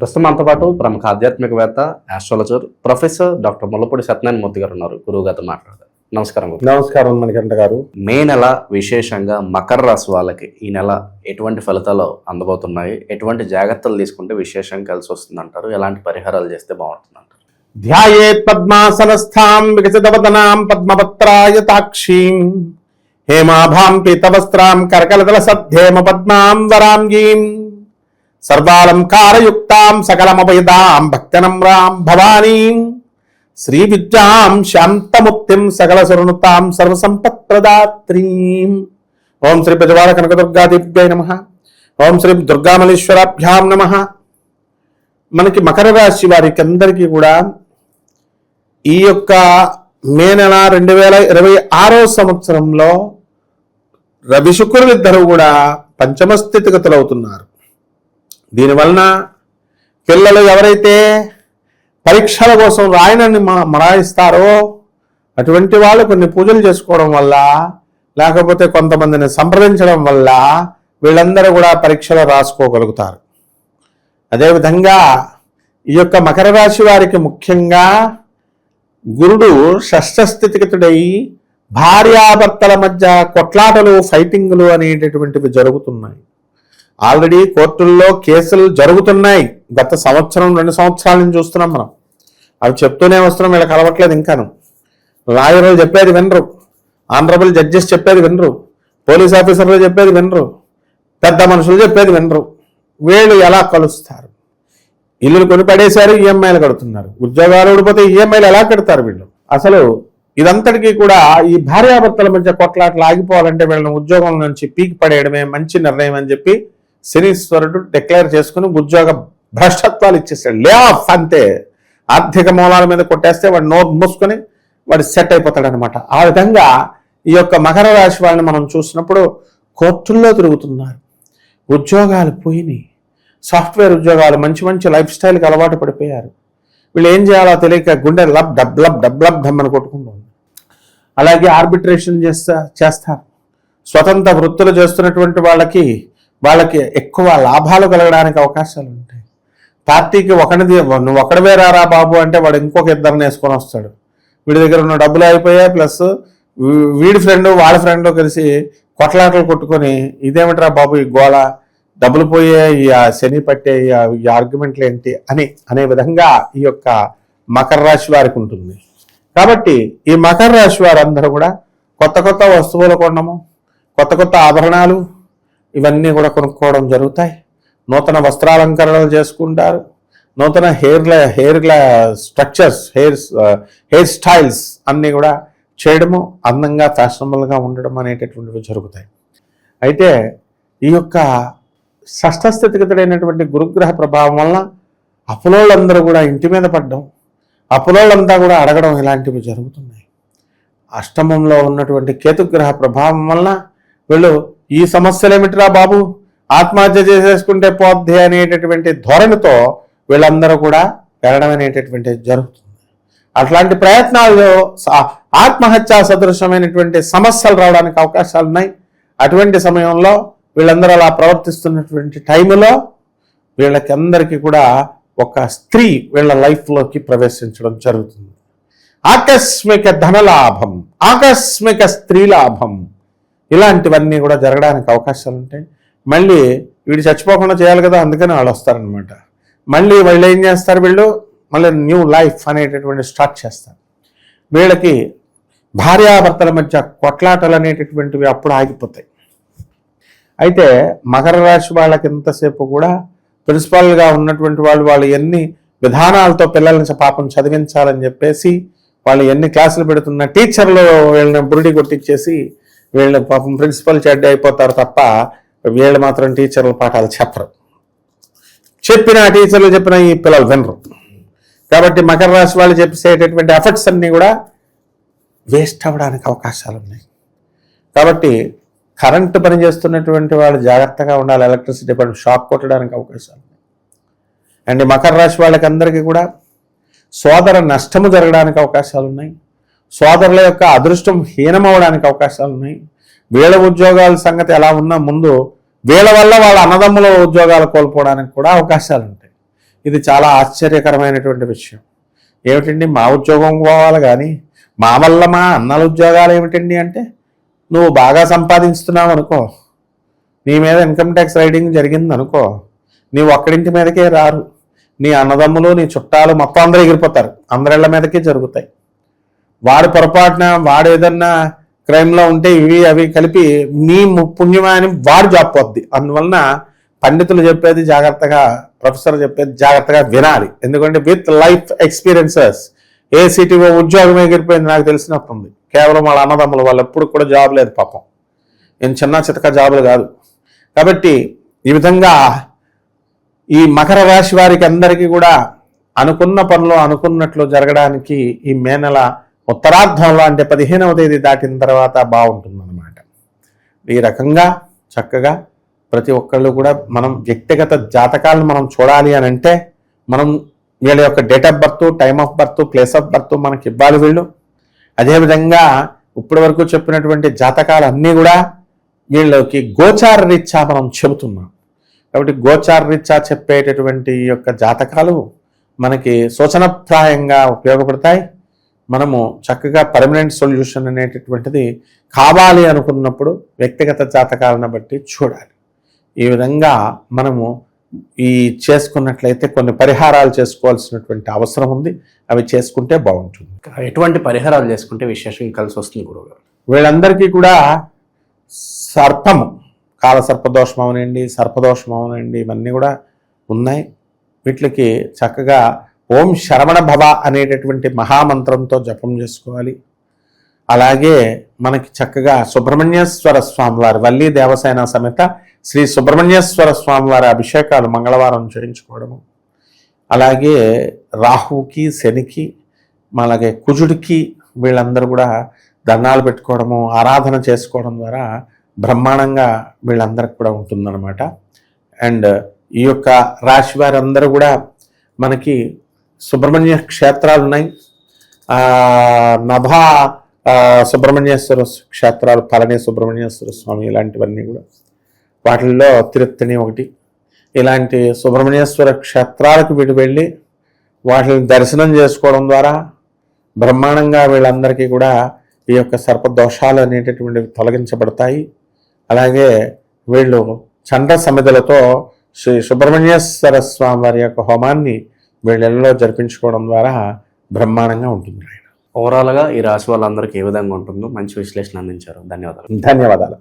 ప్రస్తుతం మనతో పాటు ప్రముఖ ఆధ్యాత్మికవేత్త, astrologer, professor doctor Mullapudi Satyanarayana Murthy గారు ఉన్నారు. గురువు గారితో మాట్లాడదాం. నమస్కారం. నమస్కారం మణికంఠ గారు. మే నెల విశేషంగా మకర రాశి వాళ్ళకి ఈ నెల ఎటువంటి ఫలితాలు అందబోతున్నాయి, ఎటువంటి జాగ్రత్తలు తీసుకుంటే విశేషంగా కలిసి వస్తుంది అంటారు, ఎలాంటి పరిహారాలు చేస్తే బాగుంటుంది అంటారు? ధ్యాయేత్ పద్మాసనస్థాం వికసితవదనాం పద్మపత్రాయతాక్షీం హేమాభాం పీతవస్త్రాం కరకలదల సద్ధేమ పద్మాం వరాంగీం సర్వాలంకారయుక్తాం సకలమభయదాం భక్తనమ్రాం భవానీం శ్రీ విద్యాం శాంతముక్తిం సకల సురనుతాం సర్వసంపత్ప్రదాత్రీం. ఓం శ్రీ బెజవాడ కనకదుర్గాదేవ్యై నమః. ఓం శ్రీ దుర్గామల్లేశ్వరాభ్యాం నమః. మనకి మకర రాశి వారికి అందరికీ కూడా ఈ యొక్క మే నెల 2026 సంవత్సరంలో రవి శుక్రులు ఇద్దరు కూడా పంచమ స్థితిగతులు అవుతున్నారు. దీనివలన పిల్లలు ఎవరైతే పరీక్షల కోసం రాయనని మరాయిస్తారో అటువంటి వాళ్ళు కొన్ని పూజలు చేసుకోవడం వల్ల, లేకపోతే కొంతమందిని సంప్రదించడం వల్ల వీళ్ళందరూ కూడా పరీక్షలు రాసుకోగలుగుతారు. అదేవిధంగా ఈ యొక్క మకర రాశి వారికి ముఖ్యంగా గురుడు షష్ఠ స్థితిగతుడై భార్యాభర్తల మధ్య కొట్లాటలు, ఫైటింగ్లు అనేటటువంటివి జరుగుతున్నాయి. ఆల్రెడీ కోర్టుల్లో కేసులు జరుగుతున్నాయి. గత సంవత్సరం 2 సంవత్సరాల నుంచి చూస్తున్నాం మనం. అవి చెప్తూనే వస్తున్నాం, వీళ్ళకి అలవట్లేదు. ఇంకాను లాయర్లు చెప్పేది వినరు, ఆనరబుల్ జడ్జెస్ చెప్పేది వినరు, పోలీస్ ఆఫీసర్లు చెప్పేది వినరు, పెద్ద మనుషులు చెప్పేది వినరు. వీళ్ళు ఎలా కలుస్తారు? ఇల్లులు కొని పడేశారు, ఈఎంఐలు కడుతున్నారు. ఉద్యోగాలు ఊడిపోతే ఈఎంఐలు ఎలా కడతారు వీళ్ళు? అసలు ఇదంతటికీ కూడా ఈ భార్యాభర్తల మధ్య కొట్లాట్లు ఆగిపోవాలంటే వీళ్ళని ఉద్యోగం నుంచి పీకి పడేయడమే మంచి నిర్ణయం అని చెప్పి శనీశ్వరుడు డిక్లేర్ చేసుకుని ఉద్యోగ భ్రష్టత్వాలు ఇచ్చేసాడు. లే ఆఫ్ అంతే. ఆర్థిక మూలాల మీద కొట్టేస్తే వాడు నోరు మూసుకొని వాడు సెట్ అయిపోతాడు అనమాట. ఆ విధంగా ఈ యొక్క మకర రాశి వాళ్ళని మనం చూసినప్పుడు కోర్టుల్లో తిరుగుతున్నారు, ఉద్యోగాలు పోయినాయి, సాఫ్ట్వేర్ ఉద్యోగాలు, మంచి మంచి లైఫ్ స్టైల్కి అలవాటు పడిపోయారు. వీళ్ళు ఏం చేయాలో తెలియక గుండె లబ్ డబ్ ధమ్మని కొట్టుకుంటుంది. అలాగే ఆర్బిట్రేషన్ చేస్తారు. స్వతంత్ర వృత్తులు చేస్తున్నటువంటి వాళ్ళకి ఎక్కువ లాభాలు కలగడానికి అవకాశాలు ఉంటాయి. పార్టీకి నువ్వు ఒకడివే రారా బాబు అంటే వాడు ఇంకొక ఇద్దరిని వేసుకొని వస్తాడు. వీడి దగ్గర ఉన్న డబ్బులు అయిపోయాయి, ప్లస్ వీడి ఫ్రెండ్ వాళ్ళ ఫ్రెండ్ కలిసి కొట్లాటలు కొట్టుకొని ఇదేమిట్రా బాబు ఈ గోళ, డబ్బులు పోయే ఈ శని పట్టే ఈ ఆర్గ్యుమెంట్లు ఏంటి అనే విధంగా ఈ యొక్క మకర రాశి వారికి ఉంటుంది. కాబట్టి ఈ మకర రాశి వారందరూ కూడా కొత్త కొత్త వస్తువులు కొనడము, కొత్త కొత్త ఆభరణాలు ఇవన్నీ కూడా కొనుక్కోవడం జరుగుతాయి. నూతన వస్త్రాలంకరణలు చేసుకుంటారు. నూతన హెయిర్ స్ట్రక్చర్స్, హెయిర్ స్టైల్స్ అన్నీ కూడా చేయడము, అందంగా ఫ్యాషనబుల్గా ఉండడం అనేటటువంటివి జరుగుతాయి. అయితే ఈ యొక్క షష్ఠ స్థితిగతుడైనటువంటి గురుగ్రహ ప్రభావం వల్ల అప్పులోళ్ళందరూ కూడా ఇంటి మీద పడడం, అప్పులోళ్ళంతా కూడా అడగడం ఇలాంటివి జరుగుతున్నాయి. అష్టమంలో ఉన్నటువంటి కేతుగ్రహ ప్రభావం వల్ల వీళ్ళు ఈ సమస్యలు ఏమిటిరా బాబు, ఆత్మహత్య చేసేసుకుంటే పోద్ది అనేటటువంటి ధోరణితో వీళ్ళందరూ కూడా వెళ్ళడం అనేటటువంటిది జరుగుతుంది. అట్లాంటి ప్రయత్నాల్లో ఆత్మహత్యా సదృశమైనటువంటి సమస్యలు రావడానికి అవకాశాలు ఉన్నాయి. అటువంటి సమయంలో వీళ్ళందరూ అలా ప్రవర్తిస్తున్నటువంటి టైంలో వీళ్ళకి అందరికీ కూడా ఒక స్త్రీ వీళ్ళ లైఫ్లోకి ప్రవేశించడం జరుగుతుంది. ఆకస్మిక ధనలాభం, ఆకస్మిక స్త్రీ లాభం, ఇలాంటివన్నీ కూడా జరగడానికి అవకాశాలు ఉంటాయి. మళ్ళీ వీడు చచ్చిపోకుండా చేయాలి కదా, అందుకని వాళ్ళు వస్తారనమాట. మళ్ళీ వాళ్ళు ఏం చేస్తారు, వీళ్ళు మళ్ళీ న్యూ లైఫ్ అనేటటువంటి స్టార్ట్ చేస్తారు. వీళ్ళకి భార్యాభర్తల మధ్య కొట్లాటలు అనేటటువంటివి అప్పుడు ఆగిపోతాయి. అయితే మకర రాశి వాళ్ళకి ఎంతసేపు కూడా ప్రిన్సిపాల్గా ఉన్నటువంటి వాళ్ళు ఎన్ని విధానాలతో పిల్లల్ని పాపం చదివించాలని చెప్పేసి వాళ్ళు ఎన్ని క్లాసులు పెడుతున్న టీచర్లు వీళ్ళని బురిడి కొట్టించేసి వీళ్ళని పాపం ప్రిన్సిపల్ చెడ్డ అయిపోతారు తప్ప వీళ్ళు మాత్రం టీచర్ల పాఠాలు చెప్పరు. టీచర్లు చెప్పిన ఈ పిల్లలు వినరు. కాబట్టి మకర రాశి వాళ్ళు చెప్పేసేటటువంటి ఎఫర్ట్స్ అన్నీ కూడా వేస్ట్ అవ్వడానికి అవకాశాలు ఉన్నాయి. కాబట్టి కరెంటు పని చేస్తున్నటువంటి వాళ్ళు జాగ్రత్తగా ఉండాలి. ఎలక్ట్రిసిటీ పని షాక్ కొట్టడానికి అవకాశాలు ఉన్నాయి. అండ్ మకర రాశి వాళ్ళకి అందరికీ కూడా సోదర నష్టము జరగడానికి అవకాశాలు ఉన్నాయి. సోదరుల యొక్క అదృష్టం హీనమవడానికి అవకాశాలు ఉన్నాయి. వీళ్ళ ఉద్యోగాల సంగతి ఎలా ఉన్నా ముందు వీళ్ళ వల్ల వాళ్ళ అన్నదమ్ముల ఉద్యోగాలు కోల్పోవడానికి కూడా అవకాశాలు ఉంటాయి. ఇది చాలా ఆశ్చర్యకరమైనటువంటి విషయం. ఏమిటండి మా ఉద్యోగం పోవాలి కానీ మా వల్ల మా అన్నల ఉద్యోగాలు ఏమిటండి అంటే, నువ్వు బాగా సంపాదిస్తున్నావు అనుకో, నీ మీద ఇన్కమ్ ట్యాక్స్ రైడింగ్ జరిగింది అనుకో, నీవు ఒక్కడింటి మీదకే రారు, నీ అన్నదమ్ములు నీ చుట్టాలు మొత్తం అందరూ ఎగిరిపోతారు, అందరిళ్ళ మీదకే జరుగుతాయి. వాడు పొరపాటున వాడు ఏదన్నా క్రైమ్లో ఉంటే ఇవి అవి కలిపి నీ పుణ్యమా అని వాడు జాబ్ పోద్ది. అందువలన పండితులు చెప్పేది జాగ్రత్తగా, ప్రొఫెసర్ చెప్పేది జాగ్రత్తగా వినాలి. ఎందుకంటే విత్ లైఫ్ ఎక్స్పీరియన్సెస్ ఏసీటీఓ ఉద్యోగం ఎగిరిపోయింది నాకు తెలిసినట్టుంది. కేవలం వాళ్ళ అన్నదమ్ములు, వాళ్ళు ఎప్పుడు కూడా జాబ్ లేదు పాపం, ఏం చిన్న చితక జాబులు కాదు. కాబట్టి ఈ విధంగా ఈ మకర రాశి వారికి అందరికీ కూడా అనుకున్న పనులు అనుకున్నట్లు జరగడానికి ఈ మే నెల ఉత్తరార్ధంలో అంటే 15వ తేదీ దాటిన తర్వాత బాగుంటుందన్నమాట. ఈ రకంగా చక్కగా ప్రతి ఒక్కళ్ళు కూడా మనం వ్యక్తిగత జాతకాలను మనం చూడాలి అని అంటే మనం వీళ్ళ యొక్క date of birth, time of birth, place of birth మనకి ఇవ్వాలి వీళ్ళు. అదేవిధంగా ఇప్పటి వరకు చెప్పినటువంటి జాతకాలన్నీ కూడా వీళ్ళకి గోచార రీత్యా మనం చెబుతున్నాం. కాబట్టి గోచార రీత్యా చెప్పేటటువంటి ఈ యొక్క జాతకాలు మనకి సూచనప్రాయంగా ఉపయోగపడతాయి. మనము చక్కగా పర్మనెంట్ సొల్యూషన్ అనేటటువంటిది కావాలి అనుకున్నప్పుడు వ్యక్తిగత జాతకాలను బట్టి చూడాలి. ఈ విధంగా మనము ఈ చేసుకున్నట్లయితే కొన్ని పరిహారాలు చేసుకోవాల్సినటువంటి అవసరం ఉంది, అవి చేసుకుంటే బాగుంటుంది. ఎటువంటి పరిహారాలు చేసుకుంటే విశేషంగా కలిసి వస్తుంది గురువుగారు? వీళ్ళందరికీ కూడా సర్పము, కాలసర్పదోషం అవనండి, సర్పదోషం అవనండి, ఇవన్నీ కూడా ఉన్నాయి. వీటికి చక్కగా ఓం శరవణ భవ అనేటటువంటి మహామంత్రంతో జపం చేసుకోవాలి. అలాగే మనకి చక్కగా సుబ్రహ్మణ్యేశ్వర స్వామి వారి, వల్లి దేవసేన సమేత శ్రీ సుబ్రహ్మణ్యేశ్వర స్వామి వారి అభిషేకాలు మంగళవారం చేయించుకోవడము, అలాగే రాహుకి, శనికి, అలాగే కుజుడికి వీళ్ళందరూ కూడా దండాలు పెట్టుకోవడము, ఆరాధన చేసుకోవడం ద్వారా బ్రహ్మాండంగా వీళ్ళందరికి కూడా ఉంటుందన్నమాట. అండ్ ఈ యొక్క రాశి వారందరూ కూడా మనకి సుబ్రహ్మణ్య క్షేత్రాలు ఉన్నాయి. నభా సుబ్రహ్మణ్యేశ్వర క్షేత్రాలు, పళని సుబ్రహ్మణ్యేశ్వర స్వామి, ఇలాంటివన్నీ కూడా వాటిల్లో తిరుత్తని ఒకటి. ఇలాంటి సుబ్రహ్మణ్యేశ్వర క్షేత్రాలకు వీడు వెళ్ళి వాటిని దర్శనం చేసుకోవడం ద్వారా బ్రహ్మాండంగా వీళ్ళందరికీ కూడా ఈ యొక్క సర్పదోషాలు అనేటటువంటివి తొలగించబడతాయి. అలాగే వీళ్ళు చండ సమిధులతో శ్రీ సుబ్రహ్మణ్యేశ్వర స్వామి వారి యొక్క హోమాన్ని వీళ్ళలో జరిపించుకోవడం ద్వారా బ్రహ్మాండంగా ఉంటుంది. ఓవరాల్గా ఈ రాశి వాళ్ళందరికీ ఏ విధంగా ఉంటుందో మంచి విశ్లేషణ అందించారు. ధన్యవాదాలు. ధన్యవాదాలు.